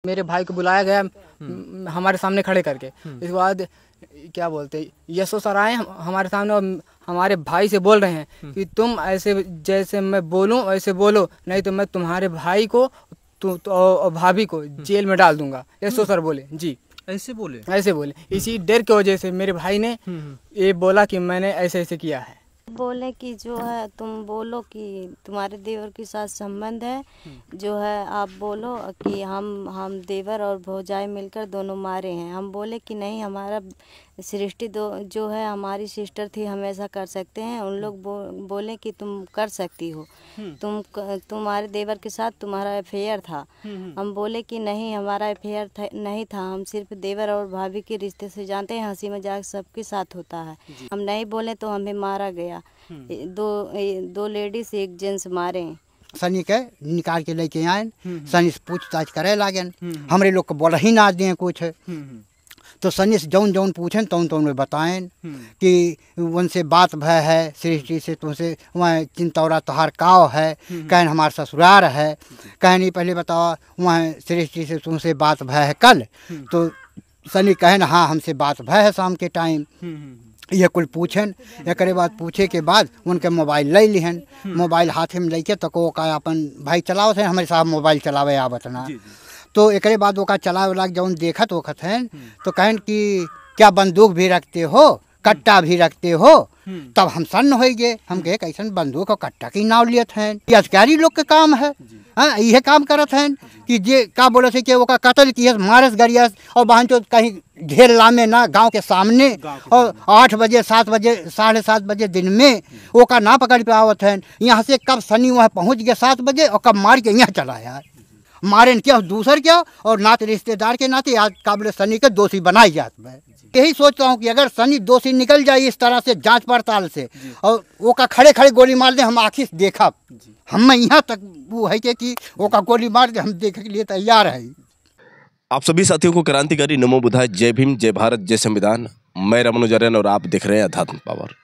मेरे भाई को बुलाया गया हमारे सामने खड़े करके। इसके बाद क्या बोलते यशो सर आए हमारे सामने और हमारे भाई से बोल रहे हैं कि तुम ऐसे जैसे मैं बोलूं वैसे बोलो, नहीं तो मैं तुम्हारे भाई को और भाभी को जेल में डाल दूंगा। यशो सर बोले जी, ऐसे बोले। ऐसे बोले। इसी डर की वजह से मेरे भाई ने ये बोला कि मैंने ऐसे ऐसे किया है। बोले कि जो है तुम बोलो कि तुम्हारे देवर के साथ संबंध है, जो है आप बोलो कि हम देवर और भौजाई मिलकर दोनों मारे हैं। हम बोले कि नहीं, हमारा सृष्टि जो है हमारी सिस्टर थी, हम ऐसा कर सकते हैं। उन लोग बोले कि तुम कर सकती हो, तुम्हारे देवर के साथ तुम्हारा अफेयर था। हम बोले कि नहीं, हमारा अफेयर नहीं था, हम सिर्फ देवर और भाभी के रिश्ते से जानते हैं, हंसी मजाक सबके साथ होता है। हम नहीं बोले तो हमें मारा गया। दो लेडीज एक जेंट्स मारे। सनी के निकाल के लेके आए, सनी से पूछताछ करे लागन। हमरे लोग को बोल ही ना दिए कुछ। तो सनी से जौन जौन पूछें तौन तौन में बताएं कि उनसे बात भय है, सृष्टि से तुमसे वहाँ चिंतौरा तोहार काव है, कहन हमारा ससुराल है। कहनी पहले बताओ वहाँ सृष्टि से तुमसे बात भय है कल। तो सनी कहन हाँ हमसे बात भय है शाम के टाइम। ये कुल पूछन, एक बाद पूछे के बाद उनके मोबाइल ले लिहन। मोबाइल हाथ में लेके तो को का अपन भाई चलाओ थे, हमारे साहब मोबाइल चलावे आवत ना। तो एक बाद वो का चला वाला जौन देखत वक्त हैं तो कहन कि क्या बंदूक भी रखते हो, कट्टा भी रखते हो? तब हम सन्न हो गए। हम कहे कैसन बंदूक और कट्टा की नाव लियत हैं, ये अधिकारी लोग के काम है। हाँ यह काम करत हैं कि जे का बोले थे कि वो का कत्ल किया मारस गरियस और बहन तो कहीं ढेर लामे ना गांव के सामने। और 8 बजे 7 बजे 7:30 बजे दिन में वो का ना पकड़ पे आवत हैं। यहाँ से कब सनी वहाँ पहुँच गया 7 बजे और कब मार के यहाँ चला यार। मारे क्या दूसर क्या, और नाते रिश्तेदार के नाते आज काबिल सनी के दोषी बनाई जात है। यही सोचता हूँ कि अगर सनी दोषी निकल जाए इस तरह से जांच पड़ताल से और वो का खड़े खड़े गोली मार दे, हम आखिर से देखा हम यहाँ तक वो है कि वो का गोली मार दे, हम देखने के लिए तैयार है। आप सभी साथियों को क्रांतिकारी नमो बुद्धाय, जय भीम, जय भारत, जय संविधान। मैं रमनुजरन और आप देख रहे हैं अध्यात्म पावर।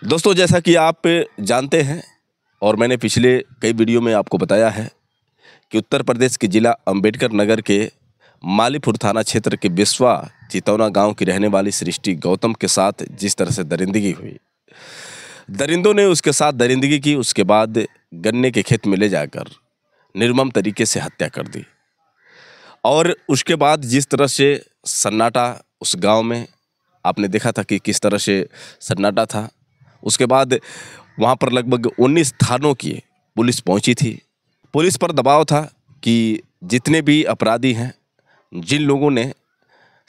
दोस्तों जैसा कि आप जानते हैं और मैंने पिछले कई वीडियो में आपको बताया है कि उत्तर प्रदेश के जिला अंबेडकर नगर के मालीपुर थाना क्षेत्र के बिस्वा चितौना गांव की रहने वाली सृष्टि गौतम के साथ जिस तरह से दरिंदगी हुई, दरिंदों ने उसके साथ दरिंदगी की, उसके बाद गन्ने के खेत में ले जाकर निर्मम तरीके से हत्या कर दी। और उसके बाद जिस तरह से सन्नाटा उस गांव में आपने देखा था कि किस तरह से सन्नाटा था। उसके बाद वहां पर लगभग 19 थानों की पुलिस पहुंची थी। पुलिस पर दबाव था कि जितने भी अपराधी हैं, जिन लोगों ने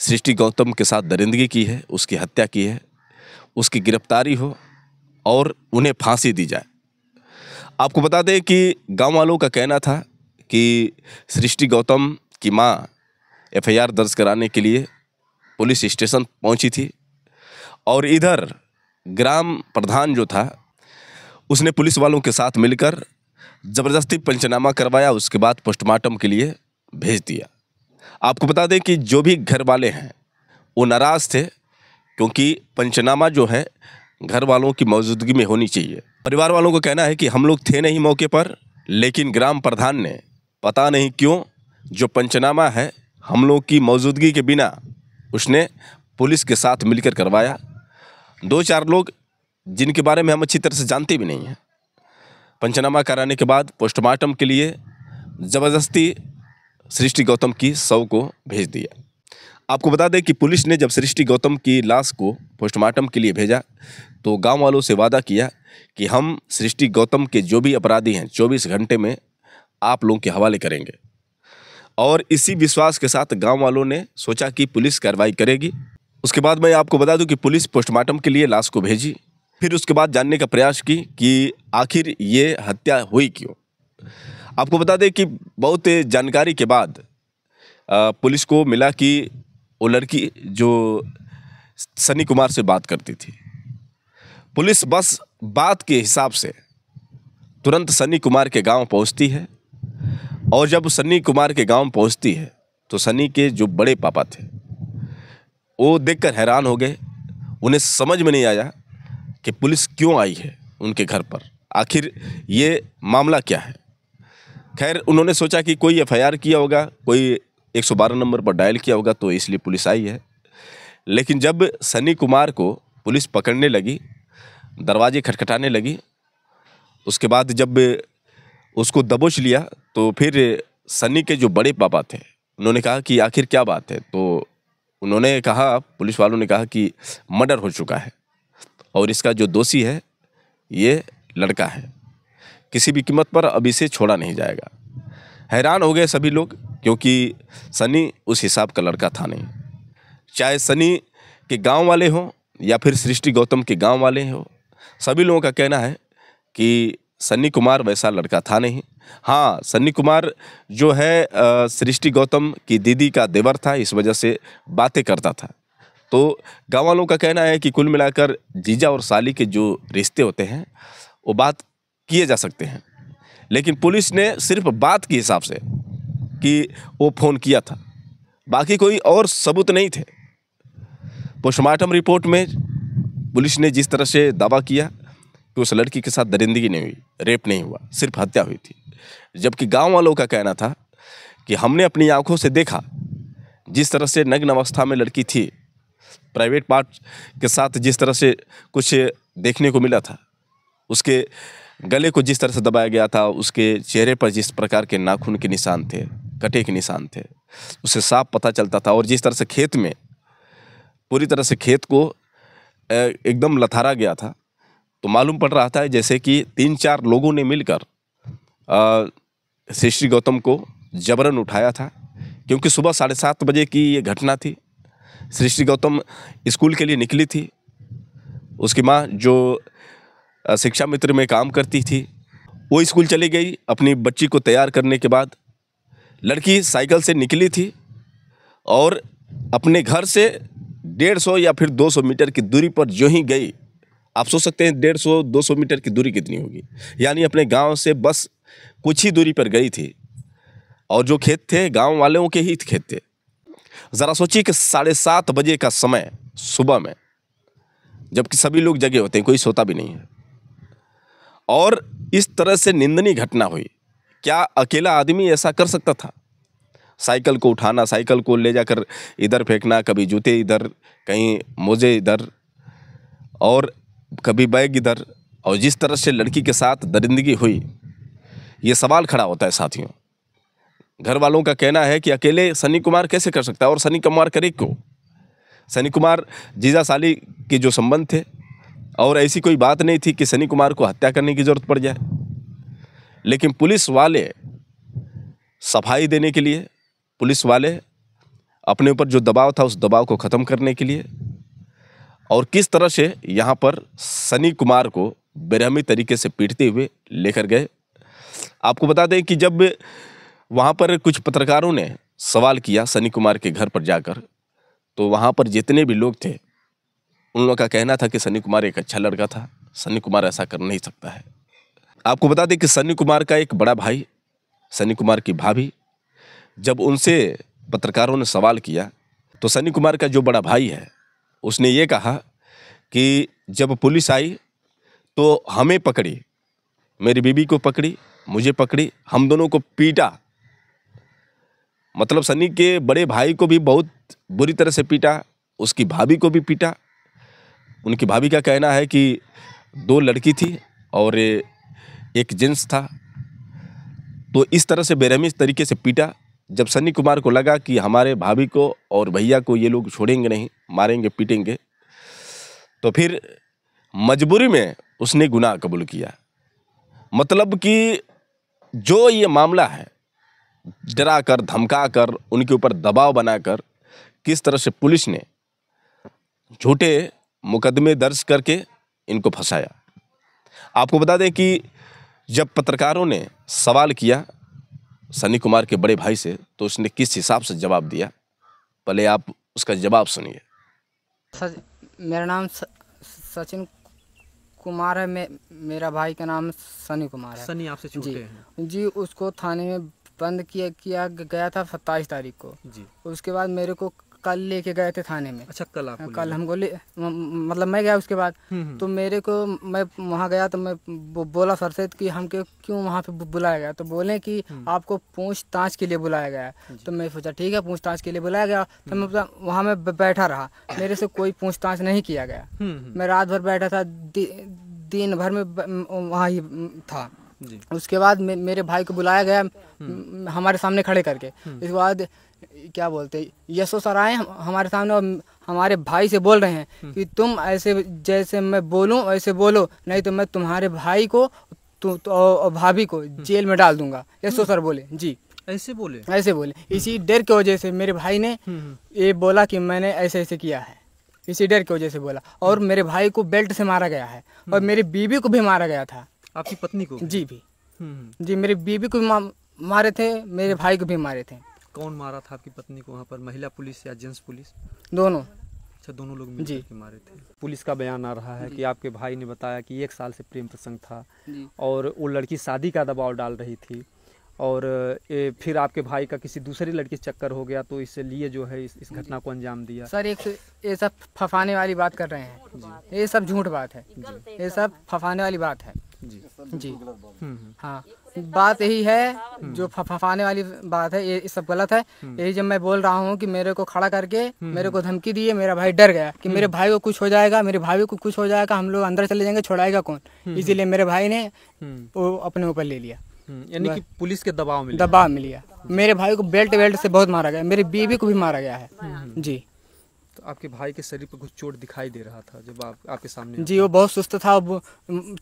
सृष्टि गौतम के साथ दरिंदगी की है, उसकी हत्या की है, उसकी गिरफ्तारी हो और उन्हें फांसी दी जाए। आपको बता दें कि गांव वालों का कहना था कि सृष्टि गौतम की मां एफआईआर दर्ज कराने के लिए पुलिस स्टेशन पहुंची थी और इधर ग्राम प्रधान जो था उसने पुलिस वालों के साथ मिलकर ज़बरदस्ती पंचनामा करवाया, उसके बाद पोस्टमार्टम के लिए भेज दिया। आपको बता दें कि जो भी घर वाले हैं वो नाराज़ थे, क्योंकि पंचनामा जो है घर वालों की मौजूदगी में होनी चाहिए। परिवार वालों को कहना है कि हम लोग थे नहीं मौके पर, लेकिन ग्राम प्रधान ने पता नहीं क्यों जो पंचनामा है हम लोग की मौजूदगी के बिना उसने पुलिस के साथ मिलकर करवाया। 2-4 लोग जिनके बारे में हम अच्छी तरह से जानते भी नहीं हैं, पंचनामा कराने के बाद पोस्टमार्टम के लिए ज़बरदस्ती सृष्टि गौतम की शव को भेज दिया। आपको बता दें कि पुलिस ने जब सृष्टि गौतम की लाश को पोस्टमार्टम के लिए भेजा तो गांव वालों से वादा किया कि हम सृष्टि गौतम के जो भी अपराधी हैं 24 घंटे में आप लोगों के हवाले करेंगे। और इसी विश्वास के साथ गांव वालों ने सोचा कि पुलिस कार्रवाई करेगी। उसके बाद मैं आपको बता दूं कि पुलिस पोस्टमार्टम के लिए लाश को भेजी। फिर उसके बाद जानने का प्रयास की कि आखिर ये हत्या हुई क्यों। आपको बता दें कि बहुत जानकारी के बाद पुलिस को मिला कि वो लड़की जो सनी कुमार से बात करती थी। पुलिस बस बात के हिसाब से तुरंत सनी कुमार के गांव पहुंचती है और जब सनी कुमार के गांव पहुंचती है तो सनी के जो बड़े पापा थे वो देखकर हैरान हो गए। उन्हें समझ में नहीं आया कि पुलिस क्यों आई है उनके घर पर, आखिर ये मामला क्या है। खैर उन्होंने सोचा कि कोई एफआईआर किया होगा, कोई 112 नंबर पर डायल किया होगा, तो इसलिए पुलिस आई है। लेकिन जब सनी कुमार को पुलिस पकड़ने लगी, दरवाजे खटखटाने लगी, उसके बाद जब उसको दबोच लिया तो फिर सनी के जो बड़े पापा थे उन्होंने कहा कि आखिर क्या बात है। तो उन्होंने कहा, पुलिस वालों ने कहा कि मर्डर हो चुका है और इसका जो दोषी है ये लड़का है, किसी भी कीमत पर अब इसे छोड़ा नहीं जाएगा। हैरान हो गए सभी लोग, क्योंकि सनी उस हिसाब का लड़का था नहीं। चाहे सनी के गांव वाले हों या फिर सृष्टि गौतम के गांव वाले हों, सभी लोगों का कहना है कि सनी कुमार वैसा लड़का था नहीं। हाँ, सनी कुमार जो है सृष्टि गौतम की दीदी का देवर था, इस वजह से बातें करता था। तो गाँव वालों का कहना है कि कुल मिलाकर जीजा और साली के जो रिश्ते होते हैं वो बात किए जा सकते हैं, लेकिन पुलिस ने सिर्फ बात के हिसाब से कि वो फ़ोन किया था, बाकी कोई और सबूत नहीं थे। पोस्टमार्टम रिपोर्ट में पुलिस ने जिस तरह से दावा किया कि उस लड़की के साथ दरिंदगी नहीं हुई, रेप नहीं हुआ, सिर्फ हत्या हुई थी, जबकि गांव वालों का कहना था कि हमने अपनी आंखों से देखा जिस तरह से नग्न अवस्था में लड़की थी, प्राइवेट पार्ट के साथ जिस तरह से कुछ देखने को मिला था, उसके गले को जिस तरह से दबाया गया था, उसके चेहरे पर जिस प्रकार के नाखून के निशान थे, कटे के निशान थे, उससे साफ पता चलता था। और जिस तरह से खेत में पूरी तरह से खेत को एकदम लथारा गया था, तो मालूम पड़ रहा था जैसे कि 3-4 लोगों ने मिलकर सृष्टि गौतम को जबरन उठाया था, क्योंकि सुबह 7:30 बजे की ये घटना थी। सृष्टि गौतम स्कूल के लिए निकली थी, उसकी माँ जो शिक्षा मित्र में काम करती थी वो स्कूल चली गई। अपनी बच्ची को तैयार करने के बाद लड़की साइकिल से निकली थी और अपने घर से 150 या फिर 200 मीटर की दूरी पर जो ही गई, आप सोच सकते हैं 150-200 मीटर की दूरी कितनी होगी, यानी अपने गांव से बस कुछ ही दूरी पर गई थी। और जो खेत थे गांव वालों के ही खेत थे। ज़रा सोचिए कि 7:30 बजे का समय सुबह में, जबकि सभी लोग जगे होते हैं, कोई सोता भी नहीं है, और इस तरह से निंदनीय घटना हुई। क्या अकेला आदमी ऐसा कर सकता था? साइकिल को उठाना, साइकिल को ले जाकर इधर फेंकना, कभी जूते इधर, कहीं मोजे इधर और कभी बैग इधर, और जिस तरह से लड़की के साथ दरिंदगी हुई, ये सवाल खड़ा होता है साथियों। घर वालों का कहना है कि अकेले सनी कुमार कैसे कर सकता है, और सनी कुमार करे क्यों? सनी कुमार जीजा साली के जो संबंध थे, और ऐसी कोई बात नहीं थी कि सनी कुमार को हत्या करने की जरूरत पड़ जाए। लेकिन पुलिस वाले सफाई देने के लिए, पुलिस वाले अपने ऊपर जो दबाव था उस दबाव को ख़त्म करने के लिए, और किस तरह से यहाँ पर सनी कुमार को बेरहमी तरीके से पीटते हुए लेकर गए। आपको बता दें कि जब वहाँ पर कुछ पत्रकारों ने सवाल किया सनी कुमार के घर पर जाकर, तो वहाँ पर जितने भी लोग थे उन लोगों का कहना था कि सनी कुमार एक अच्छा लड़का था, सनी कुमार ऐसा कर नहीं सकता है। आपको बता दें कि सनी कुमार का एक बड़ा भाई, सनी कुमार की भाभी, जब उनसे पत्रकारों ने सवाल किया तो सनी कुमार का जो बड़ा भाई है उसने ये कहा कि जब पुलिस आई तो हमें पकड़ी, मेरी बीबी को पकड़ी, मुझे पकड़ी, हम दोनों को पीटा। मतलब सनी के बड़े भाई को भी बहुत बुरी तरह से पीटा, उसकी भाभी को भी पीटा। उनकी भाभी का कहना है कि 2 लड़की थी और एक जेंट्स था। तो इस तरह से बेरहमी तरीके से पीटा। जब सनी कुमार को लगा कि हमारे भाभी को और भैया को ये लोग छोड़ेंगे नहीं, मारेंगे पीटेंगे, तो फिर मजबूरी में उसने गुनाह कबूल किया। मतलब कि जो ये मामला है, डरा कर, धमका कर, उनके ऊपर दबाव बनाकर किस तरह से पुलिस ने झूठे मुकदमे दर्ज करके इनको फंसाया। आपको बता दें कि जब पत्रकारों ने सवाल किया सनी कुमार के बड़े भाई से, तो उसने किस हिसाब से जवाब दिया, पहले आप उसका जवाब सुनिए। मेरा नाम सचिन कुमार है, मेरा भाई का नाम सनी कुमार है। सनी आपसे छोटे हैं? जी, उसको थाने में बंद किया गया था 27 तारीख को जी। उसके बाद मेरे को कल लेके गए थे थाने में। अच्छा, कल आपको कल हमको मतलब मैं गया उसके बाद तो मेरे को मैं वहाँ गया तो मैं बोला सर से कि हमको क्यों वहाँ पे बुलाया गया, तो बोले कि आपको पूछताछ के लिए बुलाया गया है। तो मैं सोचा ठीक है पूछताछ के लिए बुलाया गया, तो मैं वहाँ में बैठा रहा, मेरे से कोई पूछताछ नहीं किया गया। मैं रात भर बैठा था, दिन भर में वहाँ ही था। उसके बाद मेरे भाई को बुलाया गया हमारे सामने खड़े करके। इसके बाद क्या बोलते यशो सर आए हमारे सामने और हमारे भाई से बोल रहे हैं कि तुम ऐसे जैसे मैं बोलूं वैसे बोलो, नहीं तो मैं तुम्हारे भाई को और भाभी को जेल में डाल दूंगा। यशो सर बोले जी, ऐसे बोले। इसी डर की वजह से मेरे भाई ने ये बोला कि मैंने ऐसे ऐसे किया है, इसी डर की वजह से बोला। और मेरे भाई को बेल्ट से मारा गया है और मेरी बीवी को भी मारा गया था। आपकी पत्नी को? जी भी जी, मेरी बीवी को भी मारे थे, मेरे भाई को भी मारे थे। कौन मारा था आपकी पत्नी को वहाँ पर, महिला पुलिस या जेंट्स पुलिस? दोनों। अच्छा, दोनों लोग मिलकर के मारे थे। पुलिस का बयान आ रहा है कि आपके भाई ने बताया कि 1 साल से प्रेम प्रसंग था और वो लड़की शादी का दबाव डाल रही थी और फिर आपके भाई का किसी दूसरी लड़की से चक्कर हो गया, तो इसलिए जो है इस घटना को अंजाम दिया। सर ये सब फफाने वाली बात कर रहे हैं, ये सब झूठ बात है, ये सब फफाने वाली बात है जी। हाँ, बात यही है जो फफाने वाली बात है, ये सब गलत है। यही जब मैं बोल रहा हूँ कि मेरे को खड़ा करके मेरे को धमकी दी है, मेरा भाई डर गया कि मेरे भाई को कुछ हो जाएगा, मेरे भाई को कुछ हो जाएगा, हम लोग अंदर चले जाएंगे, छोड़ाएगा कौन, इसीलिए मेरे भाई ने वो अपने ऊपर ले लिया। यानी कि पुलिस के दबाव में लिया। मेरे भाई को बेल्ट से बहुत मारा गया, मेरी बीवी को भी मारा गया है जी। तो आपके भाई के शरीर पर कुछ चोट दिखाई दे रहा था जब आपके सामने? जी, वो बहुत सुस्त था, वो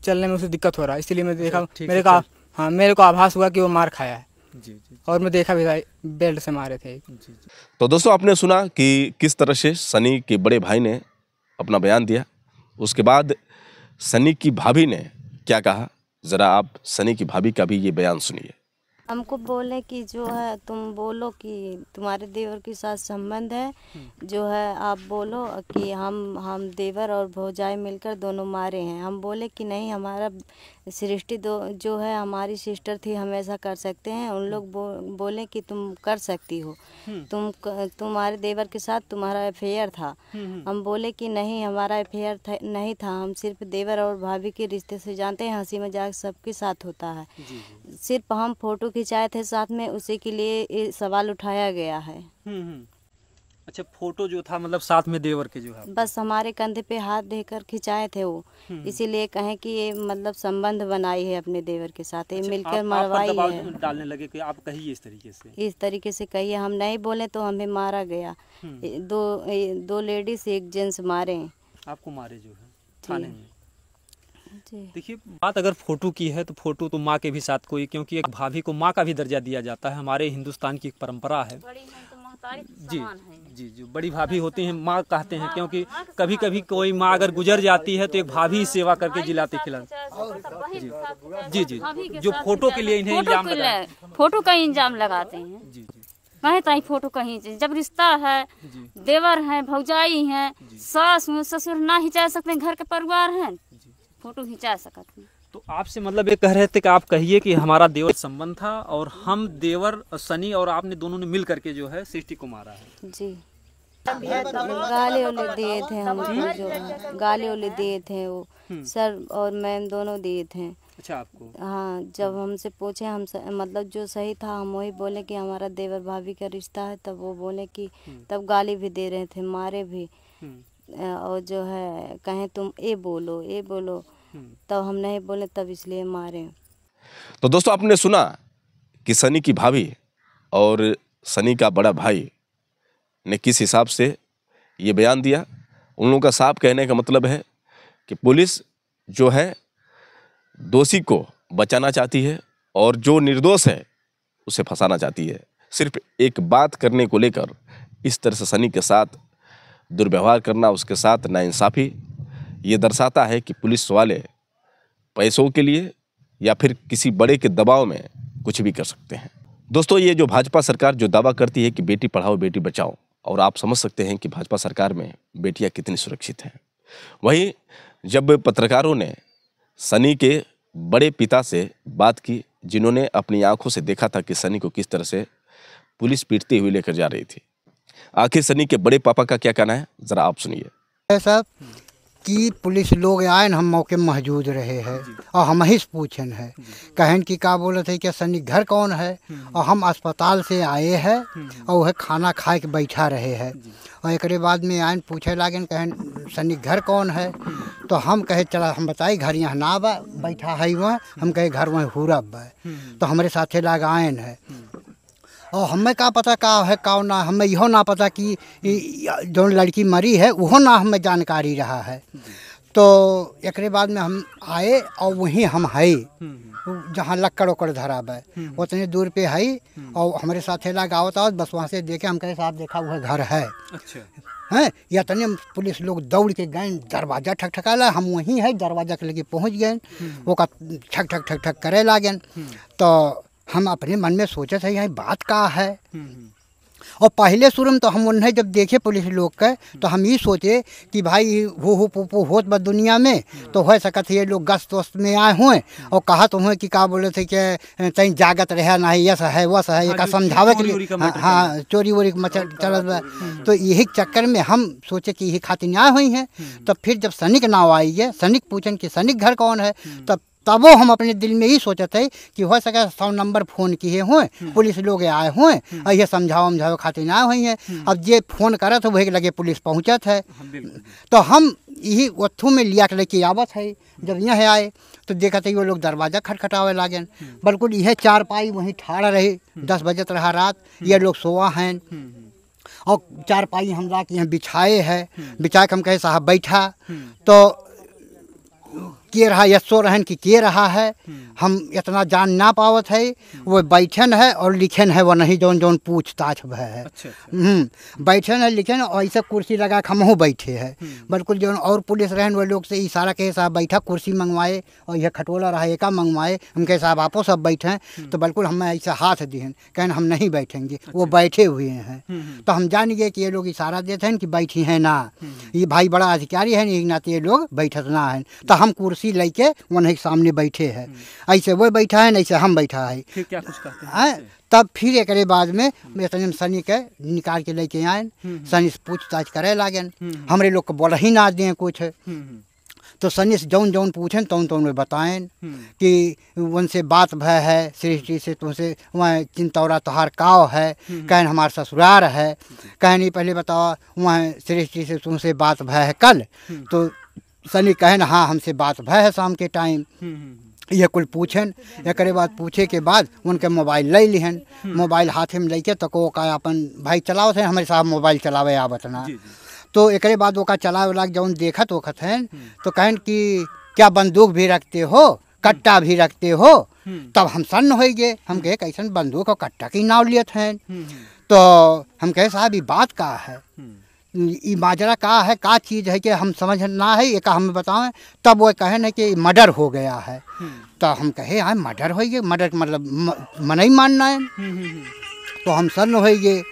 चलने में उसे दिक्कत हो रहा है, इसलिए मैं देखा, मेरे को आभास हुआ कि वो मार खाया है। जी। और मैं देखा भी था बेल्ट से मारे थे। जी। तो दोस्तों, आपने सुना कि किस तरह से सनी के बड़े भाई ने अपना बयान दिया, उसके बाद सनी की भाभी ने क्या कहा, जरा आप सनी की भाभी का भी ये बयान सुनिए। हमको बोले कि जो है तुम बोलो कि तुम्हारे देवर के साथ संबंध है, जो है आप बोलो कि हम देवर और भौजाई मिलकर दोनों मारे हैं। हम बोले कि नहीं, हमारा सृष्टि जो है हमारी सिस्टर थी, हम ऐसा कर सकते हैं। उन लोग बोले कि तुम कर सकती हो, तुम्हारे देवर के साथ तुम्हारा अफेयर था। हम बोले कि नहीं, हमारा अफेयर नहीं था, हम सिर्फ देवर और भाभी के रिश्ते से जानते हैं, हंसी मजाक सबके साथ होता है। सिर्फ हम फोटो खिंचाए थे साथ में, उसी के लिए ये सवाल उठाया गया है। अच्छा, फोटो जो था मतलब साथ में देवर के जो है, बस हमारे कंधे पे हाथ देकर खिंचाए थे वो, इसीलिए कहें कि ये मतलब संबंध बनाई है अपने देवर के साथ, ये मिलकर मरवाई है। डालने लगे कि आप कहिए इस तरीके से कहिए, हम नहीं बोले तो हमें मारा गया। दो लेडीज एक जेंट्स मारे, आपको मारे जो है थाने में। देखिए, बात अगर फोटो की है तो फोटो तो माँ के भी साथ कोई, क्योंकि एक भाभी को माँ का भी दर्जा दिया जाता है, हमारे हिंदुस्तान की एक परंपरा है। जी, जो बड़ी भाभी होती हैं माँ कहते हैं, क्योंकि कभी कभी कोई माँ अगर गुजर जाती है तो एक भाभी सेवा करके जिलाती खिलाती। जी, जो फोटो के लिए इन्हें इल्जाम फोटो का इल्जाम लगाते हैं। जी, कहीं ताई फोटो कहीं, जब रिश्ता है, देवर है, भौजाई है, सास ससुर ना हिंचा सकते, घर के परिवार है, फोटो खिंचा सकते हैं। तो आपसे मतलब ये कह रहे थे कि आप कहिए कि हमारा देवर संबंध था और हम देवर सनी और आपने दोनों ने मिल करके जो है सृष्टि को मारा है। जी, गाली वाले दिए थे हमको, जो गाली वाले दिए थे वो सर और मैम दोनों दिए थे। अच्छा, आपको? हाँ, जब हमसे पूछे, हम मतलब जो सही था हम वही बोले कि हमारा देवर भाभी का रिश्ता है, तब वो बोले कि तब गाली भी दे रहे थे, मारे भी, और जो है कहें तुम ये बोलो, तब हम नहीं बोले, तब इसलिए मारे। तो दोस्तों, आपने सुना कि सनी की भाभी और सनी का बड़ा भाई ने किस हिसाब से ये बयान दिया। उन लोगों का साफ कहने का मतलब है कि पुलिस जो है दोषी को बचाना चाहती है और जो निर्दोष है उसे फंसाना चाहती है। सिर्फ एक बात करने को लेकर इस तरह से सनी के साथ दुर्व्यवहार करना, उसके साथ नाइंसाफ़ी, ये दर्शाता है कि पुलिस वाले पैसों के लिए या फिर किसी बड़े के दबाव में कुछ भी कर सकते हैं। दोस्तों, ये जो भाजपा सरकार जो दावा करती है कि बेटी पढ़ाओ बेटी बचाओ, और आप समझ सकते हैं कि भाजपा सरकार में बेटियां कितनी सुरक्षित हैं। वहीं जब पत्रकारों ने सनी के बड़े पिता से बात की, जिन्होंने अपनी आंखों से देखा था कि सनी को किस तरह से पुलिस पीटती हुई लेकर जा रही थी, आखिर सनी के बड़े पापा का क्या कहना है, जरा आप सुनिए। साहब कि पुलिस लोग आए न, हम मौके में मौजूद रहे हैं और हम ही से पूछन है, कहन कि का बोले थे कि सनी घर कौन है, और हम अस्पताल से आए हैं और वह खाना खा के बैठा रहे हैं। और एक बाद में आए पूछे लागन कहन सनी घर कौन है, तो हम कहे चला हम बताए घर यहाँ ना बा बैठा है वहाँ, हम कहे घर वहाँ हुरब बा, तो हमारे साथे लाग आयन है। और हमें का पता का है का ना, हमें इहो ना पता कि जो लड़की मरी है वो ना हमें जानकारी रहा है। तो एक बाद में हम आए और वहीं हम है जहाँ लक्कड़ उकड़ धरा है उतने दूर पे है, और हमारे साथ लाग आवत आवत बस वहाँ से देखे हम कहे साहब देखा वह घर है। अच्छा हैं या तने पुलिस लोग दौड़ के गए, दरवाज़ा ठकठकाला, हम वहीं है दरवाज़ा के लगे पहुँच गए, वो का ठक ठक ठक ठक करे लागन। तो हम अपने मन में सोचे थे यहाँ बात का है, और पहले शुरू में तो हम उन्हें जब देखे पुलिस लोग के तो हम ये सोचे कि भाई हो पुपू होत बा दुनिया में, तो हो सकत ये लोग गश्त वस्त में आए हुए और कहा तो हुए कि का बोले थे कि तई जागत रहा ना यस है वस है, एक समझावे के लिए हाँ चोरी वोरी चलत बा। तो यही चक्कर में हम सोचे कि यही खातिर आए हुई हैं। तो फिर जब सनिक नाव आई है, सनिक पूछन कि सनिक घर कौन है, तब वो हम अपने दिल में ही सोचे थे कि हो सके 100 नंबर फ़ोन किए हुए पुलिस लोग आए हुए और ये समझाओ खातिर ना हुई हैं। अब ये फ़ोन करा तो वही लगे पुलिस पहुँचत है, तो हम यही ओथू में लिया के लेके आवत है। जब यहाँ आए तो देखा था वो लोग दरवाज़ा खटखटावे लागन, बिल्कुल यह 4 पाई वहीं ठाड़ा रहे, 10 बजत रहा रात, ये लोग सोआ हैं और 4 पाई हम ला के यहाँ बिछाए है, बिछा के हम कहे साहब बैठा, तो के रहा यस्सो रहन कि के रहा है, हम इतना जान ना पावत है, वो बैठन है और लिखन है वो नहीं जौन जौन पूछताछ है। बैठन है लिखन और ऐसा कुर्सी लगा के हमहूँ बैठे है, बिल्कुल जो और पुलिस रहन वो लोग से इशारा कहे साहब बैठा, कुर्सी मंगवाए और यह खटोला रहा एका मंगवाए, हम कहे साहब आपो सब बैठे, तो बिल्कुल हमें ऐसा हाथ दिहन कहन हम नहीं बैठेंगे, वो बैठे हुए हैं। तो हम जान गए कि ये लोग इशारा देते हैं कि बैठी हैं ना, ये भाई बड़ा अधिकारी है एक नाते ये लोग बैठत ना है। तो हम कुर्सी लेके उन्हें सामने बैठे हैं, ऐसे वो बैठा है ऐसे हम बैठा है। फिर क्या कुछ कहते हैं? तब फिर एक बाद में सनी के निकाल के लेके आए, सनी से पूछताछ करे लागन, हमारे लोग को बोल ही ना दिए कुछ। तो सनी से जौन जौन पूछें तौन तौन में बताएं कि उनसे बात भय है सृष्टि से, तुमसे वहाँ चिंतौरा तोहार काव है, कहन हमारा ससुरार है, कहनी पहले बताओ वहाँ सृष्टि से तुमसे बात भय है कल, तो सनी कहन हाँ हमसे बात भय है शाम के टाइम। ये कुल पूछन, एक बाद पूछे के बाद उनके मोबाइल ले लिहन, मोबाइल हाथ में लेके तो को का अपन भाई चलाओ थे हमारे साहब मोबाइल चलावे आवत ना। तो एक बाद वो का चलावे लाग जौन देखत वक्त हैं तो कहन कि क्या बंदूक भी रखते हो, कट्टा भी रखते हो, तब हम सन्न हो गए। हम कहे कैसन बंदूक और कट्टा की नाव लियत हैं, तो हम कहे साहब ये बात का है, ये माजरा का है, का चीज़ है कि हम समझ ना है, ये का हमें बताएं। तब वो कहे न कि मर्डर हो गया है, तो हम कहे हाँ मर्डर हो गया, मर्डर मतलब मन ही मानना है, तो हम सन्न हो गए।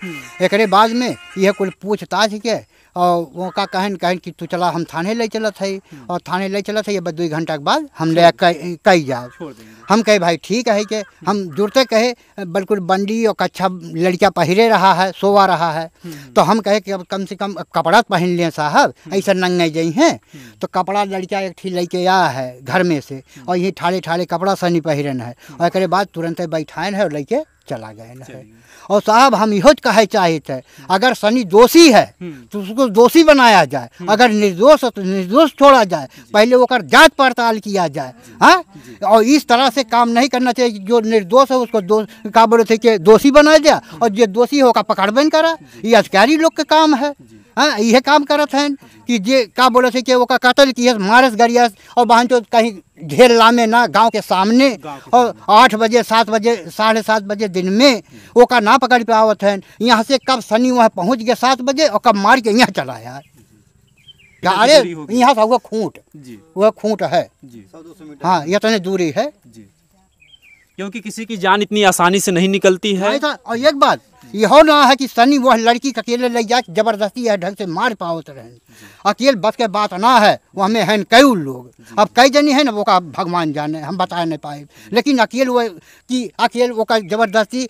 एक बाद में यह कुल पूछताछ के और वो का कहन कि तू चला हम थाने ले चलत है, और थाने ले चलत है, ये 2 घंटा के बाद हम ले कही जाओ। हम कहे भाई ठीक है कि हम जुड़ते कहे बिल्कुल बंडी और कच्छा लड़कियाँ पहिरे रहा है, सोवा रहा है, तो हम कहे कि अब कम से कम कपड़ा पहन लें साहब, ऐसा नंगे गई हैं। तो कपड़ा लड़कियाँ एक ठी लेके आया है घर में से, और यही ठाले ठाले कपड़ा सनी पहिरन है, और एक बाद तुरंत बैठाएन है और लेके चला गए है। और साहब हम इहो कहे चाहे थे अगर सनी दोषी है तो उसको दोषी बनाया जाए, अगर निर्दोष है तो निर्दोष छोड़ा जाए, पहले वो कर जांच पड़ताल किया जाए। हाँ, और इस तरह से काम नहीं करना चाहिए, जो निर्दोष है उसको का बोले थे कि दोषी बनाया जाए, और जो दोषी होगा पकड़बन करा, ये अधिकारी लोग के काम है। हाँ, यह काम करत हैं कि जे का बोले थे कि वो का कत्ल किया मारस गरियस, और वहाँ जो कहीं ढेर लामे ना गांव के सामने, और 8 बजे 7 बजे 7:30 बजे दिन में वो का ना पकड़ पे आवत हैं। यहाँ से कब सनी वहाँ पहुँच गया 7 बजे और कब मार के यहाँ चला यार। अरे यहाँ से वो खूंट है, हाँ ये तो दूरी है, क्योंकि किसी की जान इतनी आसानी से नहीं निकलती है। और एक बात यहो ना है कि सनी वह लड़की के अकेले ले जाके जबरदस्ती है ढंग से मार पावत रहे। अकेले बस के बात ना है, वो हमें हैं कई लोग, अब कई जनी है ना वो का भगवान जाने, हम बता नहीं पाए। लेकिन अकेले वो कि अकेले वो का जबरदस्ती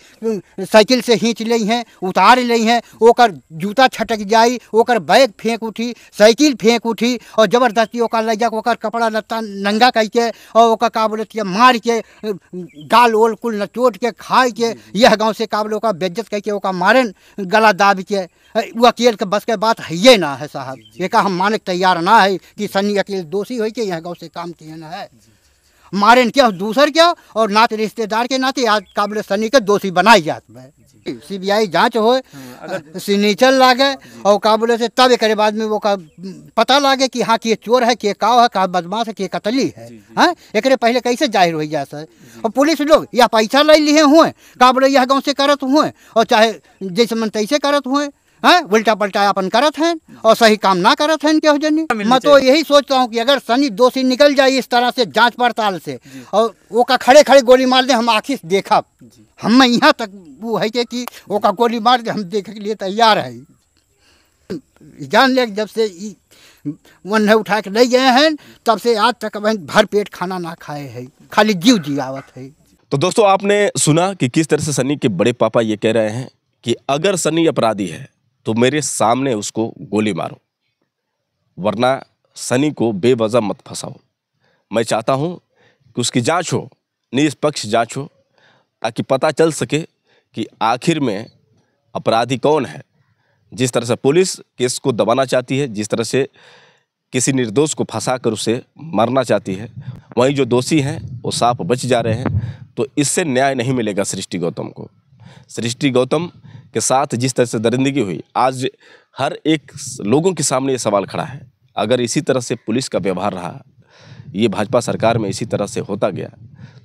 साइकिल से खींच ली हैं, उतार ली हैं, ओकर जूता छटक जाई, ओकर बैग फेंक उठी, साइकिल फेंक उठी और जबरदस्ती ओकर ले जाके ओकर कपड़ा लत्ता नंगा करके और ओकर का बोलते मार के गाल ओल कुल नचोट के खाए के यह गांव से काबल ओका बेइज्जत करके ओका मारन गला दाब के। वो अकेले के बस के बात है ये ना है साहब, ये का हम माने तैयार ना है कि सनी अकेले दोषी हो के यह गांव से काम किए ना है। मारे क्या दूसर क्या और नाते रिश्तेदार के नाते आज काबिल सनी के दोषी बनाई जात है। सीबीआई जांच हो, सिग्नेचर लागे और काबिल से तब एक बाद में वो का पता लागे कि हाँ कि चोर है, के काव है, का बदमाश है, के कतली है। हाँ एक पहले कैसे जाहिर हो जा सर। और पुलिस लोग या पैसा ले लिए हुए काबिल यह गाँव से करत हुए और चाहे जैसे मन तैसे करत हुए, हाँ उल्टा पलटा अपन करत हैं और सही काम ना करत हैं क्या जनी। मैं तो यही सोचता हूँ कि अगर सनी दोषी निकल जाए इस तरह से जांच पड़ताल से और वो का खड़े खड़े गोली मार दे, हम आखिर देखा हम यहाँ तक वो है कि वो का गोली मार दे हम देखने के लिए तैयार है। जान ले जब से वन उठा के ले गए हैं तब से आज तक भर पेट खाना ना खाए है, खाली जीव जियावत है। तो दोस्तों आपने सुना कि किस तरह से सनी के बड़े पापा ये कह रहे हैं कि अगर सनी अपराधी है तो मेरे सामने उसको गोली मारो, वरना सनी को बेवजह मत फंसाओ। मैं चाहता हूं कि उसकी जांच हो, निष्पक्ष जांच हो, ताकि पता चल सके कि आखिर में अपराधी कौन है। जिस तरह से पुलिस केस को दबाना चाहती है, जिस तरह से किसी निर्दोष को फंसाकर उसे मारना चाहती है, वहीं जो दोषी हैं वो साफ बच जा रहे हैं। तो इससे न्याय नहीं मिलेगा सृष्टि गौतम को। सृष्टि गौतम के साथ जिस तरह से दरिंदगी हुई, आज हर एक लोगों के सामने ये सवाल खड़ा है, अगर इसी तरह से पुलिस का व्यवहार रहा, ये भाजपा सरकार में इसी तरह से होता गया,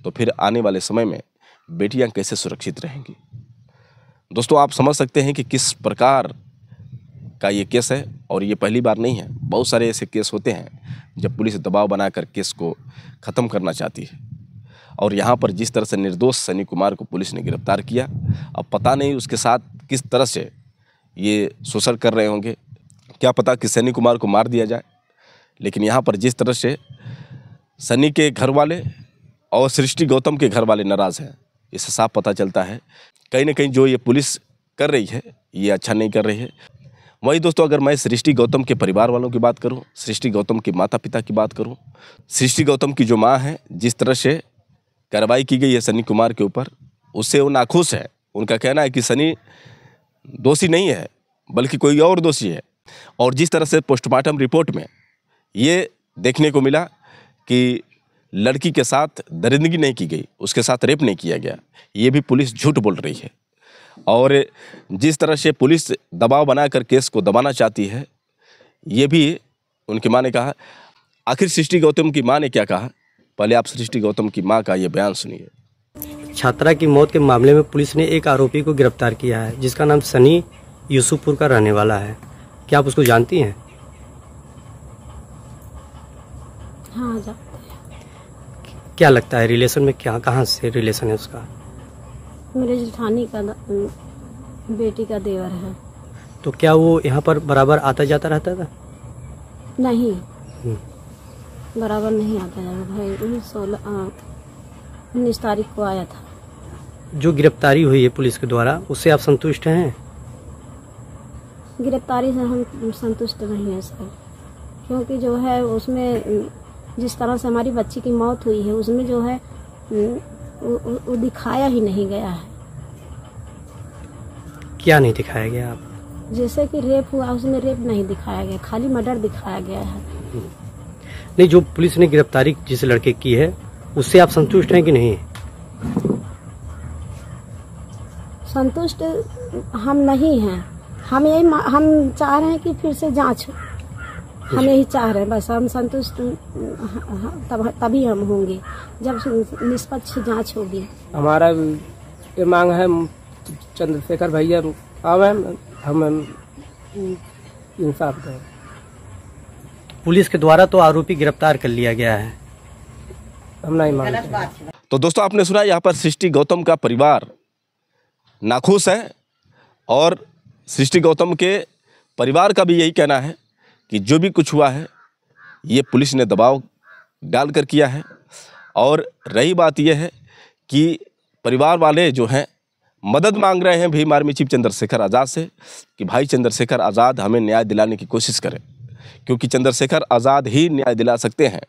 तो फिर आने वाले समय में बेटियां कैसे सुरक्षित रहेंगी। दोस्तों आप समझ सकते हैं कि किस प्रकार का ये केस है, और ये पहली बार नहीं है, बहुत सारे ऐसे केस होते हैं जब पुलिस दबाव बनाकर केस को ख़त्म करना चाहती है। और यहाँ पर जिस तरह से निर्दोष सनी कुमार को पुलिस ने गिरफ्तार किया, अब पता नहीं उसके साथ किस तरह से ये शोषण कर रहे होंगे, क्या पता कि सनी कुमार को मार दिया जाए। लेकिन यहाँ पर जिस तरह से सनी के घर वाले और सृष्टि गौतम के घर वाले नाराज़ हैं, इससे साफ पता चलता है कहीं ना कहीं जो ये पुलिस कर रही है ये अच्छा नहीं कर रही है। वही दोस्तों अगर मैं सृष्टि गौतम के परिवार वालों की बात करूं, सृष्टि गौतम के माता पिता की बात करूं, सृष्टि गौतम की जो माँ है, जिस तरह से कार्रवाई की गई है सनी कुमार के ऊपर, उससे वो नाखुश है। उनका कहना है कि सनी दोषी नहीं है बल्कि कोई और दोषी है। और जिस तरह से पोस्टमार्टम रिपोर्ट में ये देखने को मिला कि लड़की के साथ दरिंदगी नहीं की गई, उसके साथ रेप नहीं किया गया, ये भी पुलिस झूठ बोल रही है। और जिस तरह से पुलिस दबाव बनाकर केस को दबाना चाहती है, ये भी उनकी माँ ने कहा। आखिर सृष्टि गौतम की माँ ने क्या कहा, पहले आप सृष्टि गौतम की माँ का ये बयान सुनिए। छात्रा की मौत के मामले में पुलिस ने एक आरोपी को गिरफ्तार किया है, जिसका नाम सनी यूसुफपुर का रहने वाला है। क्या आप उसको जानती हैं? हाँ जानते हैं। क्या लगता है रिलेशन में, क्या कहाँ से रिलेशन है उसका? मेरे जेठानी का बेटी का देवर है। तो क्या वो यहाँ पर बराबर आता जाता रहता था? नहीं, बराबर नहीं आता जाता भाई। 19 तारीख को आया था। जो गिरफ्तारी हुई है पुलिस के द्वारा, उससे आप संतुष्ट हैं? गिरफ्तारी से हम संतुष्ट नहीं है सर, क्योंकि जो है उसमें जिस तरह से हमारी बच्ची की मौत हुई है, उसमें जो है वो दिखाया ही नहीं गया है। क्या नहीं दिखाया गया आप? जैसे कि रेप हुआ, उसमें रेप नहीं दिखाया गया, खाली मर्डर दिखाया गया है। नहीं, जो पुलिस ने गिरफ्तारी जिस लड़के की है उससे आप संतुष्ट हैं कि नहीं? संतुष्ट हम नहीं हैं। हम चाह रहे हैं कि फिर से जांच हो। हम यही चाह रहे हैं, बस हम संतुष्ट तभी हम होंगे जब निष्पक्ष जांच होगी। हमारा ये मांग है चंद्रशेखर भैया हम इंसाफ दें। पुलिस के द्वारा तो आरोपी गिरफ्तार कर लिया गया है, हम नहीं मानते। तो दोस्तों आपने सुना यहाँ पर सृष्टि गौतम का परिवार नाखुश है और सृष्टि गौतम के परिवार का भी यही कहना है कि जो भी कुछ हुआ है ये पुलिस ने दबाव डालकर किया है। और रही बात यह है कि परिवार वाले जो हैं मदद मांग रहे हैं भीम आर्मी चीफ चंद्रशेखर आज़ाद से कि भाई चंद्रशेखर आज़ाद हमें न्याय दिलाने की कोशिश करें, क्योंकि चंद्रशेखर आज़ाद ही न्याय दिला सकते हैं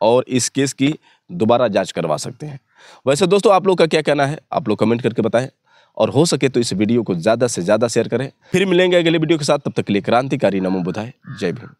और इस केस की दोबारा जांच करवा सकते हैं। वैसे दोस्तों आप लोग का क्या कहना है, आप लोग कमेंट करके बताएं और हो सके तो इस वीडियो को ज़्यादा से ज़्यादा शेयर करें। फिर मिलेंगे अगले वीडियो के साथ, तब तक के लिए क्रांतिकारी नमो बुधाय, जय भीम।